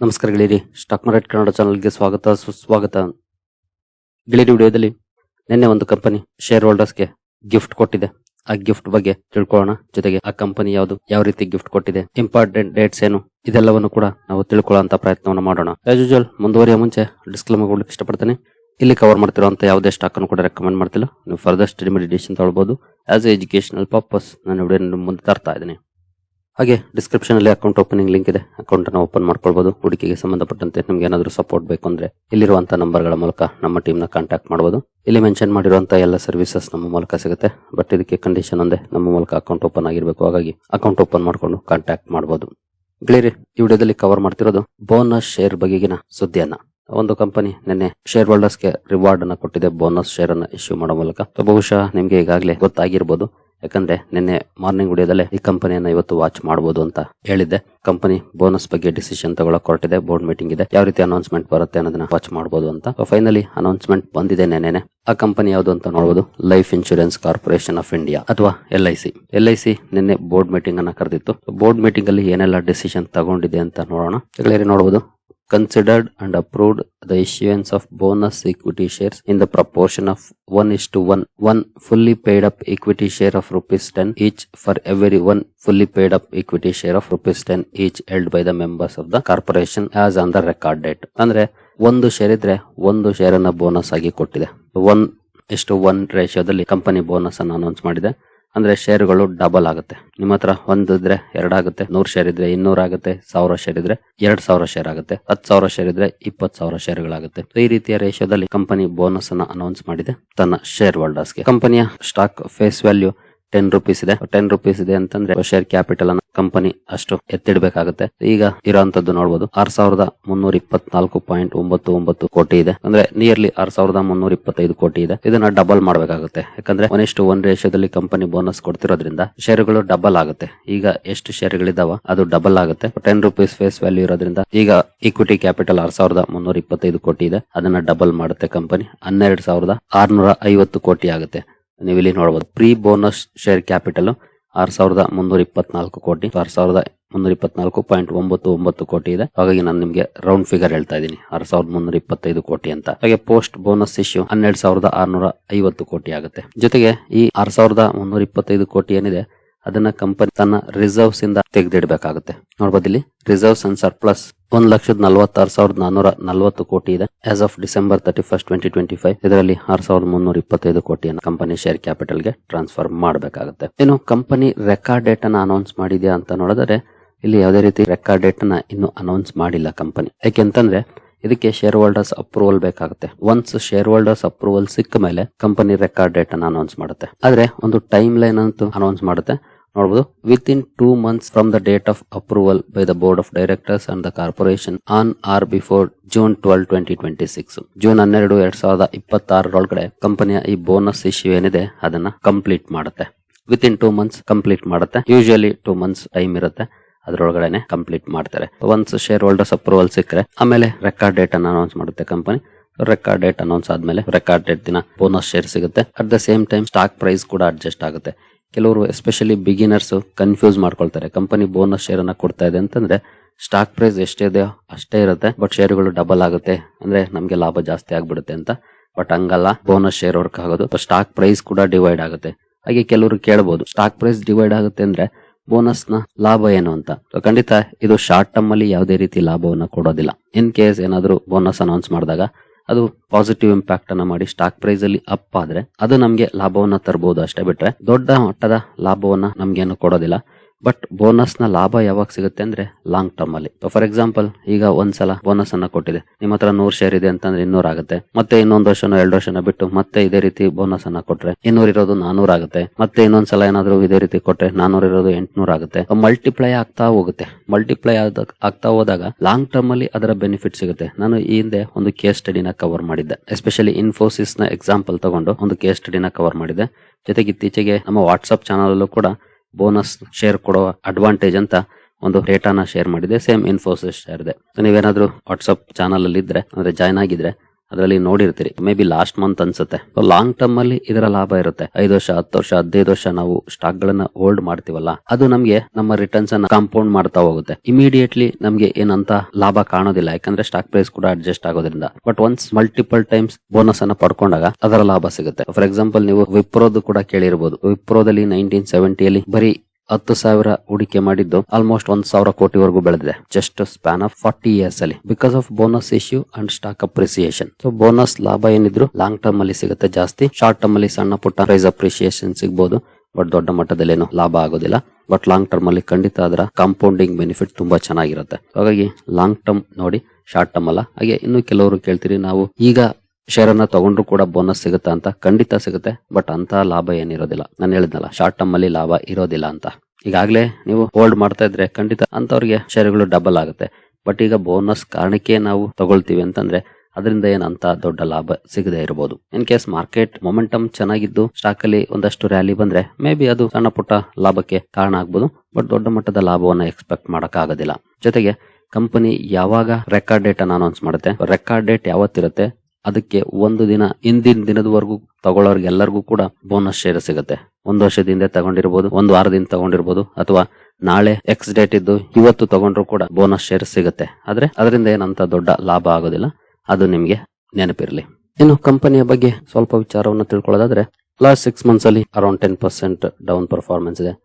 ನಮಸ್ಕಾರ ಗೆಳೆಯರಿ, stock market Kannada ಚಾನಲ್ಗೆ ಸ್ವಾಗತ ಸುಸ್ವಾಗತ. ಗೆಳೆಯರಿ, ವಿಡಿಯೋದಲ್ಲಿ ನಿನ್ನೆ ಒಂದು ಕಂಪನಿ ಶೇರ್ ಹೋಲ್ಡರ್ಸ್ಗೆ ಗಿಫ್ಟ್ ಕೊಟ್ಟಿದೆ. ಆ ಗಿಫ್ಟ್ ಬಗ್ಗೆ ತಿಳ್ಕೊಳ್ಳೋಣ. ಜೊತೆಗೆ ಆ ಕಂಪನಿ ಯಾವುದು, ಯಾವ ರೀತಿ ಗಿಫ್ಟ್ ಕೊಟ್ಟಿದೆ, ಇಂಪಾರ್ಟೆಂಟ್ ಡೇಟ್ಸ್ ಏನು, ಇದೆಲ್ಲವನ್ನು ಕೂಡ ನಾವು ತಿಳ್ಕೊಳ್ಳುವಂತ ಪ್ರಯತ್ನವನ್ನು ಮಾಡೋಣ. ಆಸ್ ಯೂಶುವಲ್ ಮುಂದುವರಿಯ ಮುಂಚೆ ಡಿಸ್ಕ್ಲೇಮರ್ ಕೊಡ್ಲಿಕ್ಕೆ ಇಷ್ಟಪಡ್ತೀನಿ. ಇಲ್ಲಿ ಕವರ್ ಮಾಡ್ತಿರುವಂತ ಯಾವುದೇ ಸ್ಟಾಕ್ ಅನ್ನು ಕೂಡ ರೆಕಮೆಂಡ್ ಮಾಡ್ತಿಲ್ಲ. ನೀವು ಫರ್ದರ್ ಸ್ಟಡಿ ಮೆಡಿಟೇಷನ್ ತಗೊಳ್ಬಹುದು. ಆಸ್ ಎ ಎಜುಕೇಶನಲ್ ಪರ್ಪಸ್ ನಾನು ವಿಡಿಯೋ ಮುಂದೆ ತರ್ತಾ ಇದ್ದೀನಿ. ಹಾಗೆ ಡಿಸ್ಕ್ರಿಪ್ಷನ್ ಅಲ್ಲಿ ಅಕೌಂಟ್ ಓಪನಿಂಗ್ ಲಿಂಕ್ ಇದೆ. ಅಕೌಂಟ್ ಅನ್ನು ಓಪನ್ ಮಾಡ್ಕೊಳ್ಬಹುದು. ಹೂಡಿಕೆಗೆ ಸಂಬಂಧಪಟ್ಟಂತೆ ನಿಮ್ಗೆ ಏನಾದರೂ ಸಪೋರ್ಟ್ ಬೇಕು ಅಂದ್ರೆ ಇಲ್ಲಿರುವಂತಹ ನಂಬರ್ಗಳ ಮೂಲಕ ನಮ್ಮ ಟೀಮ್ ನ ಕಾಂಟ್ಯಾಕ್ಟ್ ಮಾಡಬಹುದು. ಇಲ್ಲಿ ಮೆನ್ಷನ್ ಮಾಡಿರುವಂತಹ ಎಲ್ಲ ಸರ್ವಿಸಸ್ ನಮ್ಮ ಮೂಲಕ ಸಿಗುತ್ತೆ. ಬಟ್ ಇದಕ್ಕೆ ಕಂಡೀಷನ್ ಒಂದೇ, ನಮ್ಮ ಮೂಲಕ ಅಕೌಂಟ್ ಓಪನ್ ಆಗಿರಬೇಕು. ಹಾಗಾಗಿ ಅಕೌಂಟ್ ಓಪನ್ ಮಾಡ್ಕೊಂಡು ಕಾಂಟ್ಯಾಕ್ಟ್ ಮಾಡಬಹುದು. ಗೆಳೆಯರಿ, ಈ ವಿಡಿಯೋದಲ್ಲಿ ಕವರ್ ಮಾಡ್ತಿರೋದು ಬೋನಸ್ ಶೇರ್ ಬಗೆಗಿನ ಸುದ್ದಿಯನ್ನ. ಒಂದು ಕಂಪನಿ ನಿನ್ನೆ ಶೇರ್ ಹೋಲ್ಡರ್ಸ್ಗೆ ರಿವಾರ್ಡ್ ಅನ್ನ ಕೊಟ್ಟಿದೆ, ಬೋನಸ್ ಶೇರ್ ಅನ್ನ ಇಶ್ಯೂ ಮಾಡೋ ಮೂಲಕ. ಬಹುಶಃ ನಿಮ್ಗೆ ಈಗಾಗಲೇ ಗೊತ್ತಾಗಿರ್ಬೋದು, ಯಾಕಂದ್ರೆ ನಿನ್ನೆ ಮಾರ್ನಿಂಗ್ ವಿಡಿಯೋದಲ್ಲೇ ಈ ಕಂಪನಿಯನ್ನ ಇವತ್ತು ವಾಚ್ ಮಾಡಬಹುದು ಅಂತ ಹೇಳಿದ್ದೆ. ಕಂಪನಿ ಬೋನಸ್ ಬಗ್ಗೆ ಡಿಸಿಷನ್ ತಗೊಳ್ಳಕ್ ಹೊರಟಿದೆ. ಬೋರ್ಡ್ ಮೀಟಿಂಗ್ ಇದೆ. ಯಾವ ರೀತಿ ಅನೌನ್ಸ್ಮೆಂಟ್ ಬರುತ್ತೆ ಅನ್ನೋದನ್ನ ವಾಚ್ ಮಾಡಬಹುದು ಅಂತ. ಫೈನಲಿ ಅನೌನ್ಸ್ಮೆಂಟ್ ಬಂದಿದೆ ನೆನ್ನೆ. ಆ ಕಂಪನಿ ಯಾವುದು ಅಂತ ನೋಡಬಹುದು, life insurance corporation of India ಅಥವಾ LIC ನಿನ್ನೆ ಬೋರ್ಡ್ ಮೀಟಿಂಗ್ ಅನ್ನ ಕರೆದಿತ್ತು. ಬೋರ್ಡ್ ಮೀಟಿಂಗ್ ಅಲ್ಲಿ ಏನೆಲ್ಲ ಡಿಸಿಷನ್ ತಗೊಂಡಿದೆ ಅಂತ ನೋಡೋಣ. ನೋಡಬಹುದು, considered and approved the issuance of bonus equity shares in the proportion of 1:1, one fully paid up equity share of ₹10 each for every one fully paid up equity share of ₹10 each held by the members of the corporation as on the record date. ಅಂದ್ರೆ ಒಂದು share ಇದ್ರೆ ಒಂದು share ಅನ್ನ bonus ಆಗಿ ಕೊಟ್ಟಿದೆ. 1:1 ರೇಷಿಯೋದಲ್ಲಿ company bonus ಅನ್ನು announce ಮಾಡಿದೆ. ಅಂದ್ರೆ ಶೇರ್ಗಳು ಡಬಲ್ ಆಗುತ್ತೆ. ನಿಮ್ಮ ಹತ್ರ 1 ಇದ್ರೆ 2 ಆಗುತ್ತೆ, 100 ಶೇರ್ ಇದ್ರೆ 200 ಆಗುತ್ತೆ, 1000 ಶೇರ್ ಇದ್ರೆ 2000 ಶೇರ್ ಆಗುತ್ತೆ, 10,000 ಶೇರ್ ಇದ್ರೆ 20,000 ಶೇರ್ಗಳಾಗುತ್ತೆ. ಈ ರೀತಿಯ ರೇಷಿಯೋದಲ್ಲಿ ಕಂಪನಿ ಬೋನಸ್ ಅನ್ನ ಅನೌನ್ಸ್ ಮಾಡಿದೆ ತನ್ನ ಶೇರ್ ಹೋಲ್ಡರ್ಸ್ಗೆ. ಕಂಪನಿಯ ಸ್ಟಾಕ್ ಫೇಸ್ ವ್ಯಾಲ್ಯೂ ₹10 ಇದೆ. ₹10 ಇದೆ ಅಂತಂದ್ರೆ ಶೇರ್ ಕ್ಯಾಪಿಟಲ್ ಅನ್ನ ಕಂಪನಿ ಅಷ್ಟು ಎತ್ತಿಡ್ಬೇಕಾಗುತ್ತೆ. ಈಗ ಇರೋಂತದ್ದು ನೋಡಬಹುದು, 6,324.99 ಕೋಟಿ ಇದೆ. ಅಂದ್ರೆ ನಿಯರ್ಲಿ 6,325 ಕೋಟಿ ಇದೆ. ಇದನ್ನ ಡಬಲ್ ಮಾಡ್ಬೇಕಾಗುತ್ತೆ. ಯಾಕಂದ್ರೆ 1:1 ರೇಷಿಯೋದಲ್ಲಿ ಕಂಪನಿ ಬೋನಸ್ ಕೊಡ್ತಿರೋದ್ರಿಂದ ಶೇರುಗಳು ಡಬಲ್ ಆಗುತ್ತೆ. ಈಗ ಎಷ್ಟು ಶೇರ್ಗಳಿದಾವ ಅದು ಡಬಲ್ ಆಗುತ್ತೆ. ₹10 ಫೇಸ್ ವ್ಯಾಲ್ಯೂ ಇರೋದ್ರಿಂದ ಈಗ ಈಕ್ವಿಟಿ ಕ್ಯಾಪಿಟಲ್ 6,325 ಕೋಟಿ ಇದೆ. ಅದನ್ನ ಡಬಲ್ ಮಾಡುತ್ತೆ ಕಂಪನಿ, 12,650 ಕೋಟಿ ಆಗುತ್ತೆ. ನೀವು ಇಲ್ಲಿ ನೋಡಬಹುದು, ಪ್ರೀ ಬೋನಸ್ ಶೇರ್ ಕ್ಯಾಪಿಟಲ್ 6,324 ಕೋಟಿ, 6,324.99 ಕೋಟಿ ಇದೆ. ಹಾಗಾಗಿ ನಾನು ನಿಮ್ಗೆ ರೌಂಡ್ ಫಿಗರ್ ಹೇಳ್ತಾ ಇದ್ದೀನಿ, 6,325 ಕೋಟಿ ಅಂತ. ಹಾಗೆ ಪೋಸ್ಟ್ ಬೋನಸ್ ಇಶ್ಯೂ 12,650 ಕೋಟಿ ಆಗುತ್ತೆ. ಜೊತೆಗೆ ಈ 6,325 ಕೋಟಿ ಏನಿದೆ ಅದನ್ನ ಕಂಪನಿ ತನ್ನ ರಿಸರ್ವ್ಸ್ ಇಂದ ತೆಗೆದಿಡಬೇಕಾಗುತ್ತೆ. ನೋಡಬಹುದು, ಇಲ್ಲಿ ರಿಸರ್ವ್ಸ್ ಅಂಡ್ ಸರ್ಪ್ಲಸ್ 1,46,440 ಕೋಟಿ ಇದೆ ಆಸ್ ಆಫ್ December 31st, 2025. ಇದರಲ್ಲಿ 6,325 ಕೋಟಿಯನ್ನು ಕಂಪನಿ ಶೇರ್ ಕ್ಯಾಪಿಟಲ್ ಗೆ ಟ್ರಾನ್ಸ್ಫರ್ ಮಾಡಬೇಕಾಗುತ್ತೆ. ಇನ್ನು ಕಂಪನಿ ರೆಕಾರ್ಡ್ ಡೇಟ್ ಅನ್ನ ಅನೌನ್ಸ್ ಮಾಡಿದ್ಯಾ ಅಂತ ನೋಡಿದ್ರೆ ಇಲ್ಲಿ ಯಾವುದೇ ರೀತಿ ರೆಕಾರ್ಡ್ ಡೇಟ್ ಅನ್ನ ಇನ್ನು ಅನೌನ್ಸ್ ಮಾಡಿಲ್ಲ ಕಂಪನಿ. ಯಾಕೆಂತಂದ್ರೆ ಇದಕ್ಕೆ ಶೇರ್ ಹೋಲ್ಡರ್ಸ್ ಅಪ್ರೂವಲ್ ಬೇಕಾಗುತ್ತೆ. ಒನ್ಸ್ ಶೇರ್ ಹೋಲ್ಡರ್ಸ್ ಅಪ್ರೂವಲ್ ಸಿಕ್ಕ ಮೇಲೆ ಕಂಪನಿ ರೆಕಾರ್ಡ್ ಡೇಟ್ ಅನ್ನ ಅನೌನ್ಸ್ ಮಾಡುತ್ತೆ. ಆದ್ರೆ ಒಂದು ಟೈಮ್ ಲೈನ್ ಅಂತೂ ಅನೌನ್ಸ್ ಮಾಡುತ್ತೆ. ನೋಡಬಹುದು, within 2 months from the date of approval by the board of directors and the corporation on or before June 12, 2026. June 12, 2026 ರೊಳಗಡೆ ಕಂಪನಿಯ ಈ ಬೋನಸ್ ಇಶ್ಯೂ ಏನಿದೆ ಅದನ್ನ ಕಂಪ್ಲೀಟ್ ಮಾಡುತ್ತೆ. ವಿತಿನ್ 2 months ಕಂಪ್ಲೀಟ್ ಮಾಡುತ್ತೆ. ಯೂಶುವಲಿ 2 months ಟೈಮ್ ಇರುತ್ತೆ, ಅದರೊಳಗಡೆನೆ ಕಂಪ್ಲೀಟ್ ಮಾಡ್ತಾರೆ. ಒನ್ಸ್ ಶೇರ್ ಹೋಲ್ಡರ್ಸ್ ಅಪ್ರೂವಲ್ ಸಿಕ್ಕರೆ ಆಮೇಲೆ ರೆಕಾರ್ಡ್ ಡೇಟ್ ಅನ್ನ ಅನೌನ್ಸ್ ಮಾಡುತ್ತೆ ಕಂಪನಿ. ರೆಕಾರ್ಡ್ ಡೇಟ್ ಅನೌನ್ಸ್ ಆದ್ಮೇಲೆ ರೆಕಾರ್ಡ್ ಡೇಟ್ ದಿನ ಬೋನಸ್ ಶೇರ್ ಸಿಗುತ್ತೆ. At the same time stock price ಕೂಡ ಅಡ್ಜಸ್ಟ್ ಆಗುತ್ತೆ. ಕೆಲವರು ಎಸ್ಪೆಷಲಿ ಬಿಗಿನರ್ಸ್ ಕನ್ಫ್ಯೂಸ್ ಮಾಡ್ಕೊಳ್ತಾರೆ. ಕಂಪನಿ ಬೋನಸ್ ಶೇರ್ ಅನ್ನ ಕೊಡ್ತಾ ಇದೆ ಅಂತಂದ್ರೆ ಸ್ಟಾಕ್ ಪ್ರೈಸ್ ಎಷ್ಟಿದೆಯೋ ಅಷ್ಟೇ ಇರುತ್ತೆ, ಬಟ್ ಶೇರುಗಳು ಡಬಲ್ ಆಗುತ್ತೆ, ಅಂದ್ರೆ ನಮ್ಗೆ ಲಾಭ ಜಾಸ್ತಿ ಆಗ್ಬಿಡುತ್ತೆ ಅಂತ. ಬಟ್ ಹಂಗಲ್ಲ, ಬೋನಸ್ ಶೇರ್ ವರ್ಕ್ ಆಗೋದು ಸ್ಟಾಕ್ ಪ್ರೈಸ್ ಕೂಡ ಡಿವೈಡ್ ಆಗುತ್ತೆ. ಹಾಗೆ ಕೆಲವರು ಕೇಳಬಹುದು, ಸ್ಟಾಕ್ ಪ್ರೈಸ್ ಡಿವೈಡ್ ಆಗುತ್ತೆ ಅಂದ್ರೆ ಬೋನಸ್ ನ ಲಾಭ ಏನು ಅಂತ. ಖಂಡಿತ ಇದು ಶಾರ್ಟ್ ಟರ್ಮ್ ಅಲ್ಲಿ ಯಾವುದೇ ರೀತಿ ಲಾಭವನ್ನ ಕೊಡೋದಿಲ್ಲ. ಇನ್ ಕೇಸ್ ಏನಾದ್ರು ಬೋನಸ್ ಅನೌನ್ಸ್ ಮಾಡಿದಾಗ ಅದು ಪಾಸಿಟಿವ್ ಇಂಪ್ಯಾಕ್ಟ್ ಅನ್ನ ಮಾಡಿ ಸ್ಟಾಕ್ ಪ್ರೈಸ್ ಅಲ್ಲಿ ಅಪ್ ಆದ್ರೆ ಅದು ನಮ್ಗೆ ಲಾಭವನ್ನ ತರಬಹುದು ಅಷ್ಟೇ, ಬಿಟ್ರೆ ದೊಡ್ಡ ಮಟ್ಟದ ಲಾಭವನ್ನ ನಮ್ಗೇನು ಕೊಡೋದಿಲ್ಲ. ಬಟ್ ಬೋನಸ್ ನ ಲಾಭ ಯಾವಾಗ ಸಿಗುತ್ತೆ ಅಂದ್ರೆ ಲಾಂಗ್ ಟರ್ಮ್ ಅಲ್ಲಿ. ಫಾರ್ ಎಕ್ಸಾಂಪಲ್, ಈಗ ಒಂದ್ಸಲ ಬೋನಸ್ ಅನ್ನ ಕೊಟ್ಟಿದೆ, ನಿಮ್ಮ ಹತ್ರ 100 ಶೇರ್ ಇದೆ ಅಂತಂದ್ರೆ 200 ಆಗುತ್ತೆ. ಮತ್ತೆ ಇನ್ನೊಂದು ವರ್ಷನೋ 2 ವರ್ಷನ ಬಿಟ್ಟು ಮತ್ತೆ ಇದೇ ರೀತಿ ಬೋನಸ್ ಅನ್ನ ಕೊಟ್ರೆ 200 ಇರೋದು 400 ಆಗುತ್ತೆ. ಮತ್ತೆ ಇನ್ನೊಂದ್ಸಲ ಏನಾದ್ರು ಇದೇ ರೀತಿ ಕೊಟ್ರೆ 400 ಇರೋದು 800 ಆಗುತ್ತೆ. ಮಲ್ಟಿಪ್ಲೈ ಆಗ್ತಾ ಹೋಗುತ್ತೆ. ಮಲ್ಟಿಪ್ಲೈ ಆಗ್ತಾ ಹೋದಾಗ ಲಾಂಗ್ ಟರ್ಮ್ ಅಲ್ಲಿ ಅದರ ಬೆನಿಫಿಟ್ ಸಿಗುತ್ತೆ. ನಾನು ಈ ಹಿಂದೆ ಒಂದು ಕೇಸ್ ಸ್ಟಡಿನ ಕವರ್ ಮಾಡಿದ್ದೆ. ಎಸ್ಪೆಷಲಿ ಇನ್ಫೋಸಿಸ್ ನ ಎಕ್ಸಾಂಪಲ್ ತಗೊಂಡು ಒಂದು ಕೇಸ್ ಸ್ಟಡಿನ ಕವರ್ ಮಾಡಿದ್ದೆ. ಜೊತೆಗೆ ಇತ್ತೀಚೆಗೆ ನಮ್ಮ ವಾಟ್ಸ್ಆಪ್ ಚಾನಲ್ ಅಲ್ಲೂ ಕೂಡ ಬೋನಸ್ ಶೇರ್ ಕೊಡೋ ಅಡ್ವಾಂಟೇಜ್ ಅಂತ ಒಂದು ಡೇಟಾನ ಶೇರ್ ಮಾಡಿದೆ. ಸೇಮ್ ಇನ್ಫೋಸಿಸ್ ಶೇರ್ ಇದೆ. ನೀವೇನಾದ್ರೂ ವಾಟ್ಸ್ಆಪ್ ಚಾನಲ್ ಅಲ್ಲಿ ಇದ್ರೆ ಅಂದ್ರೆ ಜಾಯ್ನ್ ಆಗಿದ್ರೆ ಅದರಲ್ಲಿ ನೋಡಿರ್ತೀರಿ, ಮೇ ಬಿ ಲಾಸ್ಟ್ ಮಂತ್ ಅನ್ಸುತ್ತೆ. ಲಾಂಗ್ ಟರ್ಮ್ ಅಲ್ಲಿ ಇದರ ಲಾಭ ಇರುತ್ತೆ. 5 ವರ್ಷ, 10 ವರ್ಷ, 15 ವರ್ಷ ನಾವು ಸ್ಟಾಕ್ ಗಳನ್ನ ಹೋಲ್ಡ್ ಮಾಡ್ತೀವಲ್ಲ, ಅದು ನಮ್ಗೆ ನಮ್ಮ ರಿಟರ್ನ್ಸ್ ಅನ್ನ ಕಾಂಪೌಂಡ್ ಮಾಡ್ತಾ ಹೋಗುತ್ತೆ. ಇಮಿಡಿಯೇಟ್ಲಿ ನಮ್ಗೆ ಏನಂತ ಲಾಭ ಕಾಣೋದಿಲ್ಲ, ಯಾಕಂದ್ರೆ ಸ್ಟಾಕ್ ಪ್ರೈಸ್ ಕೂಡ ಅಡ್ಜಸ್ಟ್ ಆಗೋದ್ರಿಂದ. But once multiple times bonus ಅನ್ನ ಪಡ್ಕೊಂಡಾಗ ಅದರ ಲಾಭ ಸಿಗುತ್ತೆ. ಫಾರ್ ಎಕ್ಸಾಂಪಲ್, ನೀವು ವಿಪ್ರೋದು ಕೂಡ ಕೇಳಿರಬಹುದು. ವಿಪ್ರೋದಲ್ಲಿ 1970 ಬರೀ 10,000 ಹೂಡಿಕೆ ಮಾಡಿದ್ದು ಆಲ್ಮೋಸ್ಟ್ 1,000 ಕೋಟಿವರೆಗೂ ಬೆಳೆದಿದೆ, ಜಸ್ಟ್ ಸ್ಪ್ಯಾನ್ ಆಫ್ 40 years ಅಲ್ಲಿ, because of bonus issue and stock appreciation. So bonus ಲಾಭ ಏನಿದ್ರು ಲಾಂಗ್ ಟರ್ಮ್ ಅಲ್ಲಿ ಸಿಗುತ್ತೆ ಜಾಸ್ತಿ. ಶಾರ್ಟ್ ಟರ್ಮ್ ಅಲ್ಲಿ ಸಣ್ಣ ಪುಟ್ಟ ಪ್ರೈಸ್ ಅಪ್ರಿಸಿಯೇಷನ್ ಸಿಗಬಹುದು, ಬಟ್ ದೊಡ್ಡ ಮಟ್ಟದಲ್ಲಿ ಏನು ಲಾಭ ಆಗೋದಿಲ್ಲ. ಬಟ್ ಲಾಂಗ್ ಟರ್ಮ್ ಅಲ್ಲಿ ಖಂಡಿತ ಅದರ ಕಾಂಪೌಂಡಿಂಗ್ ಬೆನಿಫಿಟ್ ತುಂಬಾ ಚೆನ್ನಾಗಿರುತ್ತೆ. ಹಾಗಾಗಿ ಲಾಂಗ್ ಟರ್ಮ್ ನೋಡಿ, ಶಾರ್ಟ್ ಟರ್ಮ್ ಅಲ್ಲ. ಹಾಗೆ ಇನ್ನು ಕೆಲವರು ಕೇಳ್ತೀರಿ, ನಾವು ಈಗ ಶೇರ್ ಅನ್ನ ತಗೊಂಡ್ರು ಕೂಡ ಬೋನಸ್ ಸಿಗುತ್ತಾ ಅಂತ. ಖಂಡಿತ ಸಿಗುತ್ತೆ, ಬಟ್ ಅಂತ ಲಾಭ ಏನಿರೋದಿಲ್ಲ. ನಾನು ಹೇಳಿದ್ನಲ್ಲ, ಶಾರ್ಟ್ ಟರ್ಮ್ ಅಲ್ಲಿ ಲಾಭ ಇರೋದಿಲ್ಲ ಅಂತ. ಈಗಾಗಲೇ ನೀವು ಹೋಲ್ಡ್ ಮಾಡ್ತಾ ಇದ್ರೆ ಖಂಡಿತ ಅಂತವ್ರಿಗೆ ಶೇರ್ಗಳು ಡಬಲ್ ಆಗುತ್ತೆ. ಬಟ್ ಈಗ ಬೋನಸ್ ಕಾರಣಕ್ಕೆ ನಾವು ತಗೊಳ್ತೀವಿ ಅಂತಂದ್ರೆ ಅದರಿಂದ ಏನಂತ ದೊಡ್ಡ ಲಾಭ ಸಿಗದೆ ಇರಬಹುದು. ಇನ್ ಕೇಸ್ ಮಾರ್ಕೆಟ್ ಮೊಮೆಂಟಮ್ ಚೆನ್ನಾಗಿದ್ದು ಸ್ಟಾಕ್ ಅಲ್ಲಿ ಒಂದಷ್ಟು ರ್ಯಾಲಿ ಬಂದ್ರೆ ಮೇ ಬಿ ಅದು ಸಣ್ಣ ಪುಟ್ಟ ಲಾಭಕ್ಕೆ ಕಾರಣ ಆಗ್ಬೋದು, ಬಟ್ ದೊಡ್ಡ ಮಟ್ಟದ ಲಾಭವನ್ನ ಎಕ್ಸ್ಪೆಕ್ಟ್ ಮಾಡಕ್ ಆಗೋದಿಲ್ಲ. ಜೊತೆಗೆ ಕಂಪನಿ ಯಾವಾಗ ರೆಕಾರ್ಡ್ ಡೇಟ್ ಅನ್ನ ಅನೌನ್ಸ್ ಮಾಡುತ್ತೆ, ರೆಕಾರ್ಡ್ ಡೇಟ್ ಯಾವತ್ತಿರುತ್ತೆ ಅದಕ್ಕೆ ಒಂದು ದಿನ ಹಿಂದಿನ ದಿನದವರೆಗೂ ತಗೊಳ್ಳೋರ್ಗೆಲ್ಲರಿಗೂ ಕೂಡ ಬೋನಸ್ ಶೇರ್ ಸಿಗುತ್ತೆ. 1 ವರ್ಷದಿಂದ ತಗೊಂಡಿರ್ಬೋದು, 1 ವಾರದಿಂದ ತಗೊಂಡಿರ್ಬೋದು, ಅಥವಾ ನಾಳೆ ಎಕ್ಸ್ ಡೇಟ್ ಇದ್ದು ಇವತ್ತು ತಗೊಂಡ್ರು ಕೂಡ ಬೋನಸ್ ಶೇರ್ ಸಿಗುತ್ತೆ. ಆದ್ರೆ ಅದರಿಂದ ಏನಂತ ದೊಡ್ಡ ಲಾಭ ಆಗೋದಿಲ್ಲ, ಅದು ನಿಮ್ಗೆ ನೆನಪಿರಲಿ. ಇನ್ನು ಕಂಪನಿಯ ಬಗ್ಗೆ ಸ್ವಲ್ಪ ವಿಚಾರವನ್ನು ತಿಳ್ಕೊಳ್ಳೋದಾದ್ರೆ, ಲಾಸ್ಟ್ 6 months ಅಲ್ಲಿ ಅರೌಂಡ್ 10% ಡೌನ್ ಪರ್ಫಾರ್ಮೆನ್ಸ್ ಇದೆ.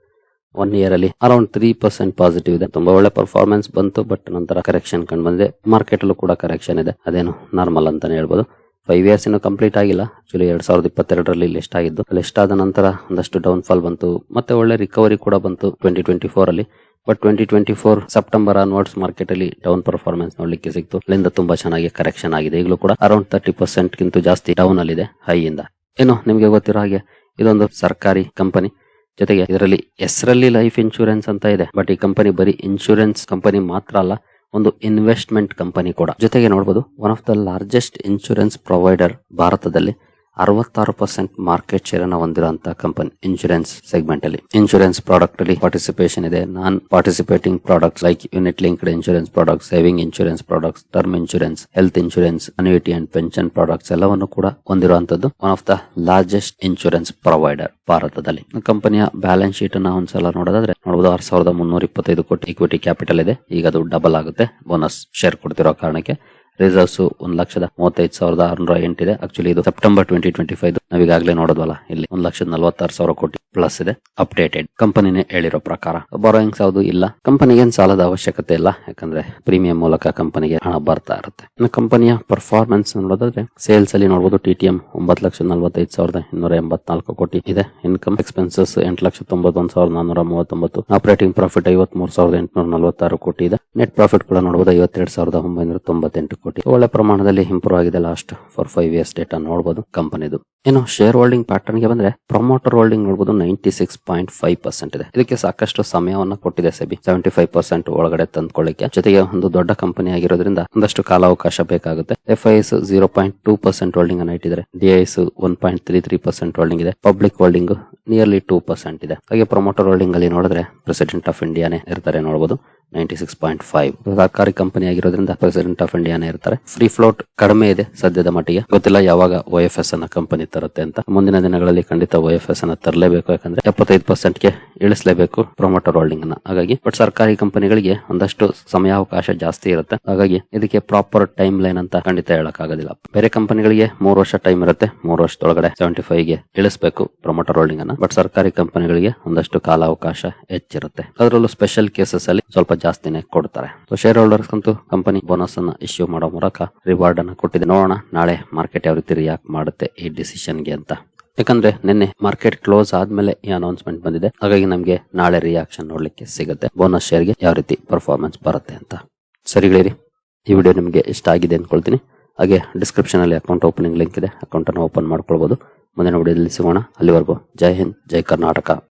1 year ಅಲ್ಲಿ ಅರೌಂಡ್ 3% ಪಾಸಿಟಿವ್ ಇದೆ. ತುಂಬಾ ಒಳ್ಳೆ ಪರ್ಫಾರ್ಮೆನ್ಸ್ ಬಂತು, ಬಟ್ ನಂತರ ಕರೆಕ್ಷನ್ ಕಂಡು ಬಂದಿದೆ. ಮಾರ್ಕೆಟ್ ಅಲ್ಲೂ ಕೂಡ ಕರೆಕ್ಷನ್ ಇದೆ, ಅದೇನು ನಾರ್ಮಲ್ ಅಂತಾನೆ ಹೇಳ್ಬೋದು. 5 years ಇನ್ನು ಕಂಪ್ಲೀಟ್ ಆಗಿಲ್ಲ. ಆಕ್ಚುಲಿ 2022 ಲಿಸ್ಟ್ ಆಗಿದ್ದು, ಲಿಸ್ಟ್ ಆದ ನಂತರ ಒಂದಷ್ಟು ಡೌನ್ ಫಾಲ್ ಬಂತು, ಮತ್ತೆ ಒಳ್ಳೆ ರಿಕವರಿ ಕೂಡ ಬಂತು 2024 ಅಲ್ಲಿ. ಬಟ್ 2024 ಸೆಪ್ಟೆಂಬರ್ ಆನ್ವರ್ಡ್ಸ್ ಮಾರ್ಕೆಟ್ ಅಲ್ಲಿ ಡೌನ್ ಪರ್ಫಾರ್ಮೆನ್ಸ್ ನೋಡ್ಲಿಕ್ಕೆ ಸಿಕ್ತು. ಅಲ್ಲಿಂದ ತುಂಬಾ ಚೆನ್ನಾಗಿ ಕರೆಕ್ಷನ್ ಆಗಿದೆ. ಈಗಲೂ ಕೂಡ ಅರೌಂಡ್ 30% ಗಿಂತ ಜಾಸ್ತಿ ಡೌನ್ ಅಲ್ಲಿ ಇದೆ ಹೈ ಇಂದ. ಏನು ನಿಮ್ಗೆ ಗೊತ್ತಿರೋ ಹಾಗೆ ಇದೊಂದು ಸರ್ಕಾರಿ ಕಂಪನಿ. ಜೊತೆಗೆ ಇದರಲ್ಲಿ ಹೆಸರಲ್ಲಿ ಲೈಫ್ ಇನ್ಶೂರೆನ್ಸ್ ಅಂತ ಇದೆ, ಬಟ್ ಈ ಕಂಪನಿ ಬರೀ ಇನ್ಶೂರೆನ್ಸ್ ಕಂಪನಿ ಮಾತ್ರ ಅಲ್ಲ, ಒಂದು ಇನ್ವೆಸ್ಟ್ಮೆಂಟ್ ಕಂಪನಿ ಕೂಡ. ಜೊತೆಗೆ ನೋಡಬಹುದು, one of the largest insurance provider ಭಾರತದಲ್ಲಿ. 66% ಮಾರ್ಕೆಟ್ ಶೇರ್ ಅನ್ನ ಹೊಂದಿರುವಂತಹ ಕಂಪನಿ ಇನ್ಶೂರೆನ್ಸ್ ಸೆಗ್ಮೆಂಟ್ ಅಲ್ಲಿ. ಇನ್ಶೂರೆನ್ಸ್ ಪ್ರಾಡಕ್ಟ್ ಅಲ್ಲಿ ಪಾರ್ಟಿಸಿಪೇಷನ್ ಇದೆ. Non participating products like unit linked insurance products, saving insurance products, term insurance, health insurance, annuity and pension products ಎಲ್ಲವನ್ನು ಕೂಡ ಹೊಂದಿರುವಂತದ್ದು one of the largest insurance provider ಭಾರತದಲ್ಲಿ. ಕಂಪನಿಯ balance sheet ಅನ್ನ ಒಂದ್ಸಲ ನೋಡೋದಾದ್ರೆ ನೋಡಬಹುದು, 6,325 ಕೋಟಿ ಇಕ್ವಿಟಿ ಕ್ಯಾಪಿಟಲ್ ಇದೆ. ಈಗ ಅದು ಡಬಲ್ ಆಗುತ್ತೆ ಬೋನಸ್ ಶೇರ್ ಕೊಡ್ತಿರೋ ಕಾರಣಕ್ಕೆ. ರಿಸರ್ವ್ಸ್ 1,35,608 ಇದೆ. ಆಕ್ಚುಲಿ ಇದು ಸೆಪ್ಟೆಂಬರ್ 2025 ನಾವೀಗಾಗಲೇ ನೋಡೋದ್ವಲ್ಲ, ಇಲ್ಲಿ 1,46,000 ಕೋಟಿ ಪ್ಲಸ್ ಇದೆ. ಅಪ್ಡೇಟೆಡ್ ಕಂಪನಿನೇ ಹೇಳಿರೋ ಪ್ರಕಾರ. ಬಾರೋಯಿಂಗ್ಸ್ ಯಾವುದು ಇಲ್ಲ, ಕಂಪನಿಗೆ ಏನ್ ಸಾಲದ ಅವಶ್ಯಕತೆ ಇಲ್ಲ, ಯಾಕಂದ್ರೆ ಪ್ರೀಮಿಯಂ ಮೂಲಕ ಕಂಪನಿಗೆ ಹಣ ಬರ್ತಾ ಇರುತ್ತೆ. ಇನ್ನು ಕಂಪನಿಯ ಪರ್ಫಾರ್ಮೆನ್ಸ್ ನೋಡೋದಾದ್ರೆ ಸೇಲ್ಸ್ ಅಲ್ಲಿ ನೋಡಬಹುದು, TTM 9,45,284 ಕೋಟಿ ಇದೆ. Income expenses 8,91,439. ಆಪರೇಟಿಂಗ್ ಪ್ರಾಫಿಟ್ 53,846 ಕೋಟಿ ಇದೆ. ನೆಟ್ ಪ್ರಾಫಿಟ್ ಕೂಡ ನೋಡಬಹುದು, 52,998 ಕೋಟಿ. ಒಳ್ಳೆ ಪ್ರಮಾಣದಲ್ಲಿ ಇಂಪ್ರೂವ್ ಆಗಿದೆ ಲಾಸ್ಟ್ 5 years ಡೇಟಾ ನೋಡಬಹುದು ಕಂಪನಿದು. ಇನ್ನು ಶೇರ್ ಹೋಲ್ಡಿಂಗ್ ಪ್ಯಾಟರ್ನ್ ಗೆ ಬಂದ್ರೆ, ಪ್ರಮೋಟರ್ ಹೋಲ್ಡಿಂಗ್ ನೋಡಬಹುದು 96.5% ಇದೆ. ಇದಕ್ಕೆ ಸಾಕಷ್ಟು ಸಮಯವನ್ನ ಕೊಟ್ಟಿದೆ ಸೆಬಿ 75% ಒಳಗಡೆ ತಂದ್ಕೊಳ್ಳಿಕ್ಕೆ. ಜೊತೆಗೆ ಒಂದು ದೊಡ್ಡ ಕಂಪನಿ ಆಗಿರೋದ್ರಿಂದ ಒಂದಷ್ಟು ಕಾಲಾವಕಾಶ ಬೇಕಾಗುತ್ತೆ. FIS 0.2% ಹೋಲ್ಡಿಂಗ್ ಅನ್ನ ಇಟ್ಟಿದ್ದಾರೆ. DIS 1.33% ಹೋಲ್ಡಿಂಗ್ ಇದೆ. ಪಬ್ಲಿಕ್ ಹೋಲ್ಡಿಂಗ್ ನಿಯರ್ಲಿ 2% ಇದೆ. ಹಾಗೆ ಪ್ರಮೋಟರ್ ಹೋಲ್ಡಿಂಗ್ ಅಲ್ಲಿ ನೋಡಿದ್ರೆ ಪ್ರೆಸಿಡೆಂಟ್ ಆಫ್ ಇಂಡಿಯಾನೇ ಇರ್ತಾರೆ ನೋಡಬಹುದು, 96.5. ಸರ್ಕಾರಿ ಕಂಪನಿ ಆಗಿರೋದ್ರಿಂದ ಪ್ರೆಸಿಡೆಂಟ್ ಆಫ್ ಇಂಡಿಯಾನೇ ಇರ್ತಾರೆ. ಫ್ರೀ ಫ್ಲೋಟ್ ಕಡಿಮೆ ಇದೆ ಸದ್ಯದ ಮಟ್ಟಿಗೆ. ಗೊತ್ತಿಲ್ಲ ಯಾವಾಗ OFS ಅನ್ನ ಕಂಪನಿ ತರುತ್ತೆ ಅಂತ. ಮುಂದಿನ ದಿನಗಳಲ್ಲಿ ಖಂಡಿತ OFS ಅನ್ನ ತರಲೇಬೇಕು, ಯಾಕಂದ್ರೆ 75% ಗೆ ಇಳಿಸಲೇಬೇಕು ಪ್ರಮೋಟರ್ ಹೋಲ್ಡಿಂಗ್ ಅನ್ನ. ಹಾಗಾಗಿ ಬಟ್ ಸರ್ಕಾರಿ ಕಂಪನಿಗಳಿಗೆ ಒಂದಷ್ಟು ಸಮಯಾವಕಾಶ ಜಾಸ್ತಿ ಇರುತ್ತೆ. ಹಾಗಾಗಿ ಇದಕ್ಕೆ ಪ್ರಾಪರ್ ಟೈಮ್ ಲೈನ್ ಅಂತ ಖಂಡಿತ ಹೇಳಕ್ ಆಗೋದಿಲ್ಲ. ಬೇರೆ ಕಂಪನಿಗಳಿಗೆ 3 ವರ್ಷ ಟೈಮ್ ಇರುತ್ತೆ, 3 ವರ್ಷದೊಳಗಡೆ 75 ಗೆ ಇಳಿಸಬೇಕು ಪ್ರಮೋಟರ್ ಹೋಲ್ಡಿಂಗ್ ಅನ್ನ. ಬಟ್ ಸರ್ಕಾರಿ ಕಂಪನಿಗಳಿಗೆ ಒಂದಷ್ಟು ಕಾಲಾವಕಾಶ ಹೆಚ್ಚಿರುತ್ತೆ. ಅದರಲ್ಲೂ ಸ್ಪೆಷಲ್ ಕೇಸಸ್ ಅಲ್ಲಿ ಸ್ವಲ್ಪ ಜಾಸ್ತಿನೇ ಕೊಡ್ತಾರೆ. ಸೊ ಶೇರ್ ಹೋಲ್ಡರ್ಸ್ ಅಂತೂ ಕಂಪನಿ ಬೋನಸ್ ಅನ್ನ ಇಶ್ಯೂ ಮಾಡೋ ಮೂಲಕ ರಿವಾರ್ಡ್ ಅನ್ನ ಕೊಟ್ಟಿದೆ. ನೋಡೋಣ ನಾಳೆ ಮಾರ್ಕೆಟ್ ಯಾವ ರೀತಿ ರಿಯಾಕ್ಟ್ ಮಾಡುತ್ತೆ ಈ ಡಿಸಿಷನ್ ಗೆ ಅಂತ. ಯಾಕಂದ್ರೆ ನಿನ್ನೆ ಮಾರ್ಕೆಟ್ ಕ್ಲೋಸ್ ಆದ್ಮೇಲೆ ಈ ಅನೌನ್ಸ್ಮೆಂಟ್ ಬಂದಿದೆ. ಹಾಗಾಗಿ ನಮ್ಗೆ ನಾಳೆ ರಿಯಾಕ್ಷನ್ ನೋಡ್ಲಿಕ್ಕೆ ಸಿಗುತ್ತೆ, ಬೋನಸ್ ಶೇರ್ ಗೆ ಯಾವ ರೀತಿ ಪರ್ಫಾರ್ಮೆನ್ಸ್ ಬರುತ್ತೆ ಅಂತ. ಸರಿಗಳಿರಿ, ಈ ವಿಡಿಯೋ ನಿಮ್ಗೆ ಇಷ್ಟ ಆಗಿದೆ ಅನ್ಕೊಳ್ತೀನಿ. ಹಾಗೆ ಡಿಸ್ಕ್ರಿಪ್ಷನ್ ಅಲ್ಲಿ ಅಕೌಂಟ್ ಓಪನಿಂಗ್ ಲಿಂಕ್ ಇದೆ, ಅಕೌಂಟ್ ಅನ್ನು ಓಪನ್ ಮಾಡ್ಕೊಳ್ಬಹುದು. ಮುಂದಿನ ವಿಡಿಯೋದಲ್ಲಿ ಸಿಗೋಣ. ಅಲ್ಲಿವರೆಗೂ ಜೈ ಹಿಂದ್, ಜೈ ಕರ್ನಾಟಕ.